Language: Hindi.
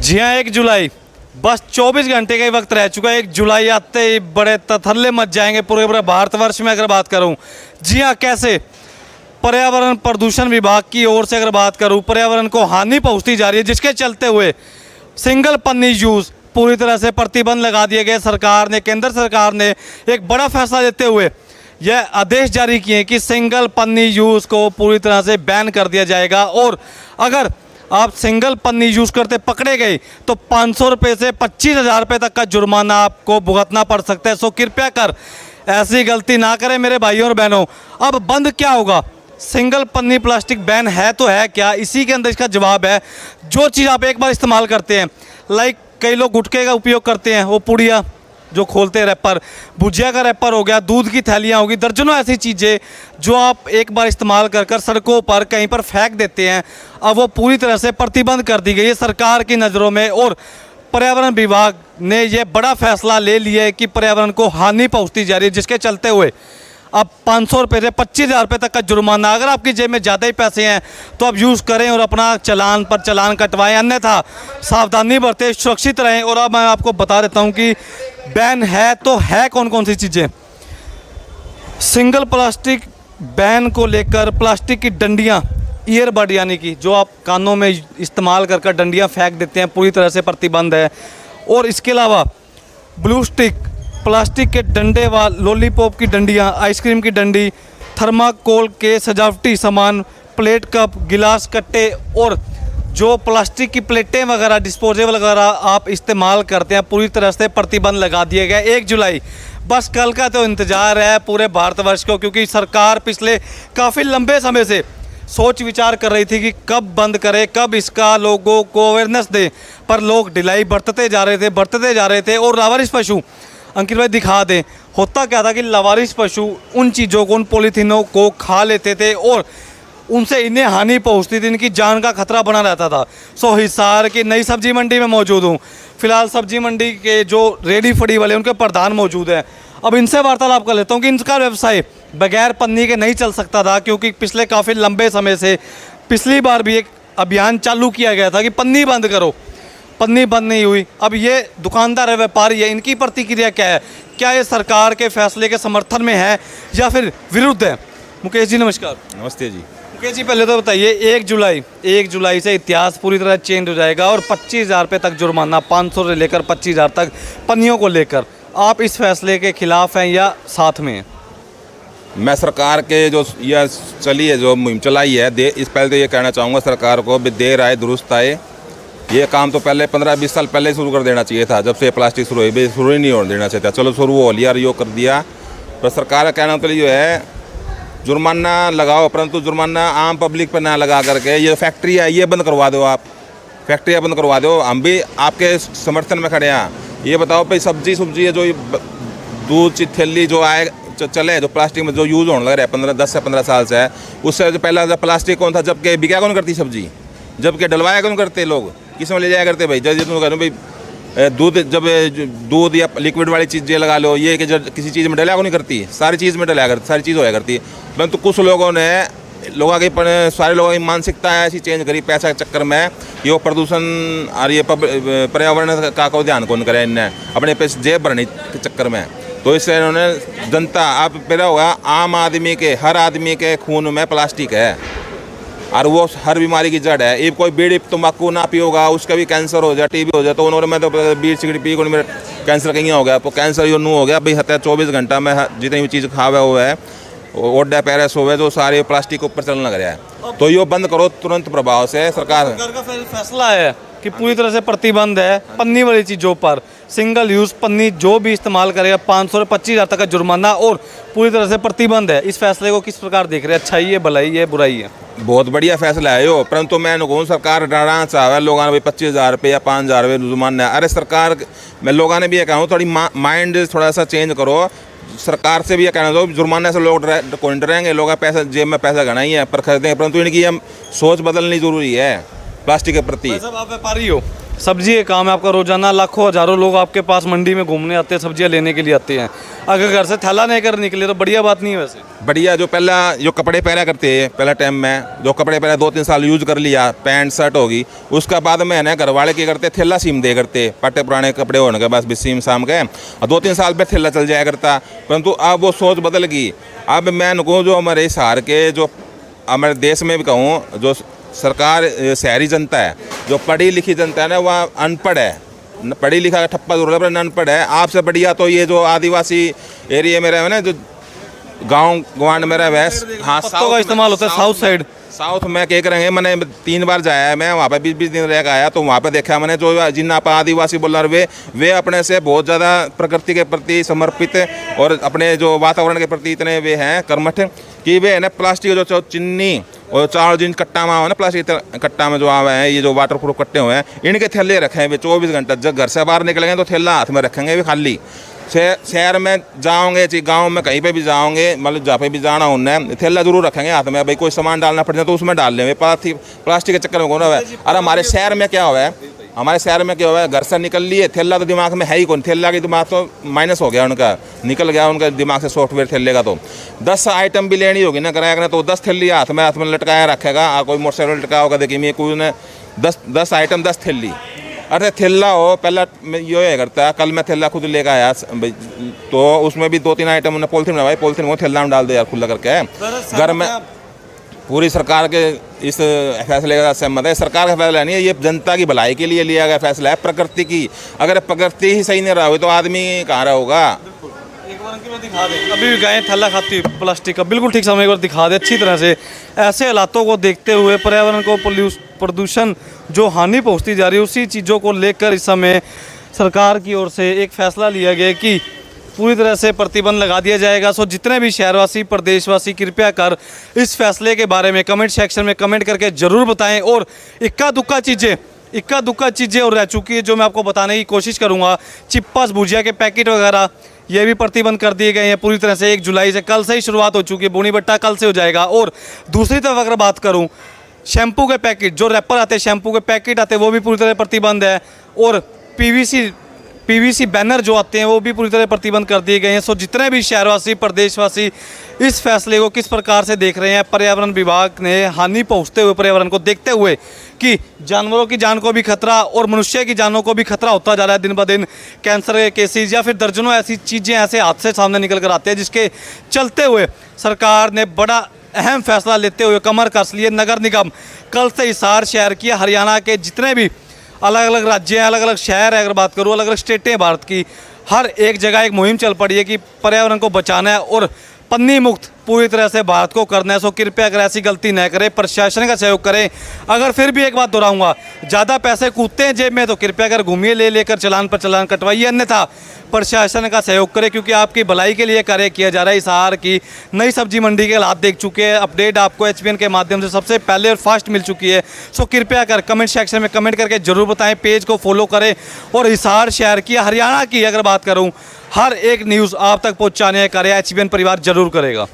जी हाँ, 1 जुलाई बस 24 घंटे का ही वक्त रह चुका है। 1 जुलाई आते ही बड़े तथल्ले मच जाएंगे पूरे पूरे भारतवर्ष में। अगर बात करूं, जी हाँ, कैसे पर्यावरण प्रदूषण विभाग की ओर से अगर बात करूं, पर्यावरण को हानि पहुंचती जा रही है, जिसके चलते हुए सिंगल पन्नी यूज़ पूरी तरह से प्रतिबंध लगा दिए गए। सरकार ने, केंद्र सरकार ने एक बड़ा फैसला लेते हुए यह आदेश जारी किए कि सिंगल पन्नी यूज़ को पूरी तरह से बैन कर दिया जाएगा। और अगर आप सिंगल पन्नी यूज़ करते पकड़े गए तो 500 रुपये से 25,000 रुपये तक का जुर्माना आपको भुगतना पड़ सकता है। सो कृपया कर ऐसी गलती ना करें मेरे भाइयों और बहनों। अब बंद क्या होगा? सिंगल पन्नी प्लास्टिक बैन है तो है क्या? इसी के अंदर इसका जवाब है, जो चीज़ आप एक बार इस्तेमाल करते हैं, लाइक कई लोग गुटखे का उपयोग करते हैं, वो पुड़िया जो खोलते हैं, रैपर, भुजिया का रैपर हो गया, दूध की थैलियाँ होगी, दर्जनों ऐसी चीज़ें जो आप एक बार इस्तेमाल कर सड़कों पर कहीं पर फेंक देते हैं, अब वो पूरी तरह से प्रतिबंध कर दी गई है सरकार की नज़रों में। और पर्यावरण विभाग ने ये बड़ा फैसला ले लिया है कि पर्यावरण को हानि पहुँचती जा रही है, जिसके चलते हुए अब 500 रुपये से 25,000 रुपये तक का जुर्माना। अगर आपकी जेब में ज़्यादा ही पैसे हैं तो आप यूज़ करें और अपना चालान पर चालान कटवाएं, अन्यथा सावधानी बरतें, सुरक्षित रहें। और अब मैं आपको बता देता हूं कि बैन है तो है कौन कौन सी चीज़ें। सिंगल प्लास्टिक बैन को लेकर प्लास्टिक की डंडियाँ, ईयरबड यानी कि जो आप कानों में इस्तेमाल कर डंडियाँ फेंक देते हैं, पूरी तरह से प्रतिबंध है। और इसके अलावा ब्लू स्टिक, प्लास्टिक के डंडे व लॉलीपॉप की डंडियाँ, आइसक्रीम की डंडी, थर्माकोल के सजावटी सामान, प्लेट, कप, गिलास, कट्टे और जो प्लास्टिक की प्लेटें वगैरह, डिस्पोजेबल वगैरह आप इस्तेमाल करते हैं, पूरी तरह से प्रतिबंध लगा दिए गए 1 जुलाई। बस कल का तो इंतज़ार है पूरे भारतवर्ष को, क्योंकि सरकार पिछले काफ़ी लंबे समय से सोच विचार कर रही थी कि कब बंद करे, कब इसका लोगों को अवेयरनेस दे, पर लोग ढिलाई बरतते जा रहे थे। और लावारिस पशु, अंकित भाई दिखा दें, होता क्या था कि लावारिस पशु उन चीज़ों को, उन पॉलीथीनों को खा लेते थे और उनसे इन्हें हानि पहुंचती थी, इनकी जान का खतरा बना रहता था। सो हिसार की नई सब्जी मंडी में मौजूद हूँ। फिलहाल सब्जी मंडी के जो रेडी फड़ी वाले उनके प्रधान मौजूद हैं। अब इनसे वार्तालाप कर लेता हूँ कि इनका व्यवसाय बगैर पन्नी के नहीं चल सकता था, क्योंकि पिछले काफ़ी लंबे समय से, पिछली बार भी एक अभियान चालू किया गया था कि पन्नी बंद करो, पन्नी बंद नहीं हुई। अब ये दुकानदार है, व्यापारी है, इनकी प्रतिक्रिया क्या है? क्या ये सरकार के फैसले के समर्थन में है या फिर विरुद्ध है? मुकेश जी नमस्कार। नमस्ते जी। मुकेश जी, पहले तो बताइए, 1 जुलाई से इतिहास पूरी तरह चेंज हो जाएगा और 25,000 रुपये तक जुर्माना, 500 से लेकर 25,000 तक पन्नियों को लेकर। आप इस फैसले के खिलाफ हैं या साथ में हैं? मैं सरकार के जो यह चली है, जो मुहिम चलाई है, इस पहले तो ये कहना चाहूँगा सरकार को, देर आए दुरुस्त आए। ये काम तो पहले 15-20 साल पहले शुरू कर देना चाहिए था। जब से प्लास्टिक शुरू हुई, शुरू ही नहीं होने देना चाहिए था। चलो शुरू हो लिया, यो कर दिया। पर सरकार का कहना तो ये है, जुर्माना लगाओ, परंतु जुर्माना आम पब्लिक पर ना लगा करके, ये फैक्ट्री है ये बंद करवा दो, आप फैक्ट्रियाँ बंद करवा दो। हम भी आपके समर्थन में खड़े हैं। ये बताओ भाई, सब्जी है जो दूध की थैली जो आए चले, जो प्लास्टिक में जो यूज़ होने लग रहा है 10 से 15 साल से है, उससे जो पहला प्लास्टिक कौन था, जबकि बिका कौन करती सब्जी, जबकि डलवाया कौन करते लोग, किस में ले जाया करते भाई। जब तुम कह भाई दूध या लिक्विड वाली चीज़ें लगा लो, ये कि जब किसी चीज़ में डला को नहीं करती, सारी चीज़ में डलाया करती, सारी चीज़ होया करती। परंतु कुछ लोगों ने, सारे लोगों की मानसिकता ऐसी चेंज करी पैसा के चक्कर में, ये वो प्रदूषण और ये पर्यावरण का कोई ध्यान कौन करे, इनने अपने पे जेब भरने के चक्कर में। तो इससे इन्होंने जनता, आप पहला होगा, आम आदमी के, हर आदमी के खून में प्लास्टिक है और वो हर बीमारी की जड़ है। ये कोई बीड़ी तम्बाकू ना पियोगा, उसका भी कैंसर हो जाए, टीबी हो जाए। तो उन्होंने, मैं तो बीड़ी सिगरेट पी को मेरा कैंसर कहीं हो गया, तो कैंसर यो नू हो गया भाई। हत्या 24 घंटा में जितनी भी चीज़ खावे हुए है, ओडा पैरस हुए, जो सारे प्लास्टिक के ऊपर चलने लग रहा है। तो यो बंद करो तुरंत प्रभाव से। सरकार का फैसला है कि पूरी तरह से प्रतिबंध है पन्नी वाली चीज़ों पर। सिंगल यूज़ पन्नी जो भी इस्तेमाल करेगा 500 से 25,000 तक का जुर्माना और पूरी तरह से प्रतिबंध है। इस फैसले को किस प्रकार देख रहे हैं? अच्छाई है, भलाई है, बुराई है? बहुत बढ़िया फैसला है यो, परंतु मैं कहूँ सरकार डराना चाहे लोगों ने भाई 25,000 रुपये या 5,000 रुपये जुर्माना है। अरे सरकार, मैं लोगों ने भी ये कहूँ, थोड़ी माइंड थोड़ा सा चेंज करो। सरकार से भी ये कहना दो, जुर्माने से लोग कौन डरेंगे, लोग पैसा जेब में पैसा गना ही है पर खरीदेंगे, परंतु इनकी हम सोच बदलनी जरूरी है प्लास्टिक के प्रति। आप व्यापारी हो, सब्जी का काम है आपका, रोजाना लाखों हजारों लोग आपके पास मंडी में घूमने आते हैं, सब्जियां लेने के लिए आते हैं। अगर घर से थैला नहीं कर निकले तो बढ़िया बात नहीं है वैसे। बढ़िया, जो पहला जो कपड़े पहना करते हैं पहला टाइम में, जो कपड़े पहले 2-3 साल यूज कर लिया, पैंट शर्ट होगी, उसका बाद में है ना घर वाले क्या करते, थैला सीम दे करते, पट्टे पुराने कपड़े होने के बाद भी सीम साम गए और 2-3 साल पे थैला चल जाया करता। परंतु अब वो सोच बदल गई। अब मैं कहूँ जो हमारे हिसार के, जो हमारे देश में भी कहूँ, जो सरकार शहरी जनता है, जो पढ़ी लिखी जनता है ना, वह अनपढ़ है, पढ़ी लिखा का ठप्पा जरूर है पर अनपढ़ है। आपसे बढ़िया तो ये जो आदिवासी एरिया में रहे ना, जो गांव गवांड में रहे, हाँ पत्तों का इस्तेमाल होता है साउथ साइड। साउथ में क्या करेंगे, मैंने 3 बार जाया है मैं वहाँ पे, 20-20 दिन रह के आया, तो वहाँ पे देखा मैंने जो जिन आप आदिवासी बोल रहे वे अपने से बहुत ज़्यादा प्रकृति के प्रति समर्पित और अपने जो वातावरण के प्रति इतने वे हैं कर्मठ कि वे है ना प्लास्टिक जो चिन्नी और 4 जिन कट्टा में हुआ ना, प्लास्टिक कट्टा में जो आवे हैं, ये जो वाटर प्रूफ कट्टे हुए हैं, इनके थैले रखे हैं वे 24 घंटे। जब घर से बाहर निकलेंगे तो थैला हाथ में रखेंगे वे खाली। शहर में जाओगे चाहे गांव में कहीं पे भी जाओगे, मतलब जहाँ पे भी जाना उन्हें थैला जरूर रखेंगे हाथ में, भाई कोई सामान डालना पड़ जाए तो उसमें डाल लेंगे। प्लास्टिक के चक्कर में कौन है। और हमारे शहर में क्या हुआ है, हमारे शहर में क्या हुआ है, घर से निकल लिए थैला तो दिमाग में है ही कौन, थैला की दिमाग तो माइनस हो गया उनका, निकल गया उनका दिमाग से सॉफ्टवेयर थैले का। तो 10 आइटम भी लेनी होगी ना किराया करना, तो 10 थैली हाथ में लटकाया रखेगा। कोई मोटरसाइकिल लटका होगा, देखिए मैं कोई ने 10 आइटम 10 थैली। अरे थैला हो पहला ये करता है, कल मैं थैला खुद लेकर आया तो उसमें भी 2-3 आइटम उन्होंने पॉलिथीन में, भाई पॉलिथीन वो थैला में डाल दे यार खुला करके। घर में पूरी सरकार के इस फैसले का सहमत है। सरकार का फैसला नहीं है, ये जनता की भलाई के लिए लिया गया फैसला है, प्रकृति की। अगर प्रकृति ही सही नहीं रहा हो तो आदमी कहाँ रहा होगा। एक बार उनकी बात दिखा दे, अभी भी गायें थैला खाती प्लास्टिक का, बिल्कुल ठीक समय एक बार दिखा दे अच्छी तरह से। ऐसे हालातों को देखते हुए पर्यावरण को प्रदूषण जो हानि पहुंचती जा रही है, उसी चीज़ों को लेकर इस समय सरकार की ओर से एक फैसला लिया गया कि पूरी तरह से प्रतिबंध लगा दिया जाएगा। सो जितने भी शहरवासी प्रदेशवासी कृपया कर इस फैसले के बारे में कमेंट सेक्शन में कमेंट करके ज़रूर बताएं। और इक्का दुक्का चीज़ें और रह चुकी है जो मैं आपको बताने की कोशिश करूँगा। चिप्स भुजिया के पैकेट वगैरह ये भी प्रतिबंध कर दिए गए हैं पूरी तरह से। 1 जुलाई से कल से ही शुरुआत हो चुकी है, बोनी बट्टा कल से हो जाएगा। और दूसरी तरफ अगर बात करूँ, शैम्पू के पैकेट, जो रैपर आते हैं शैम्पू के पैकेट आते हैं, वो भी पूरी तरह प्रतिबंध है। और पीवीसी बैनर जो आते हैं वो भी पूरी तरह प्रतिबंध कर दिए गए हैं। सो जितने भी शहरवासी प्रदेशवासी इस फैसले को किस प्रकार से देख रहे हैं, पर्यावरण विभाग ने हानि पहुंचते हुए पर्यावरण को देखते हुए कि जानवरों की जान को भी खतरा और मनुष्य की जानों को भी खतरा होता जा रहा है दिन ब दिन, कैंसर के केसेस या फिर दर्जनों ऐसी चीज़ें ऐसे हादसे सामने निकल कर आते हैं, जिसके चलते हुए सरकार ने बड़ा अहम फैसला लेते हुए कमर कस लिए। नगर निगम कल से हिसार शहर की, हरियाणा के जितने भी अलग अलग राज्य हैं, अलग अलग शहर है, अगर बात करूँ अलग अलग स्टेटें हैं भारत की, हर एक जगह एक मुहिम चल पड़ी है कि पर्यावरण को बचाना है और पन्नी मुक्त पूरी तरह से भारत को करना है। सो कृपया अगर ऐसी गलती न करें, प्रशासन का सहयोग करें। अगर फिर भी एक बात दोहराऊंगा, ज़्यादा पैसे कूदते हैं जेब में तो कृपया अगर घूमिए लेकर चलान पर चलान कटवाइए, अन्यथा प्रशासन का सहयोग करें, क्योंकि आपकी भलाई के लिए कार्य किया जा रहा है। हिसार की नई सब्जी मंडी के हालात देख चुके हैं, अपडेट आपको एचबीएन के माध्यम से सबसे पहले और फास्ट मिल चुकी है। सो कृपया कर कमेंट सेक्शन में कमेंट करके ज़रूर बताएं, पेज को फॉलो करें और हिसार शहर की, हरियाणा की अगर बात करूँ, हर एक न्यूज़ आप तक पहुँचाने का कार्य एचबीएन परिवार जरूर करेगा।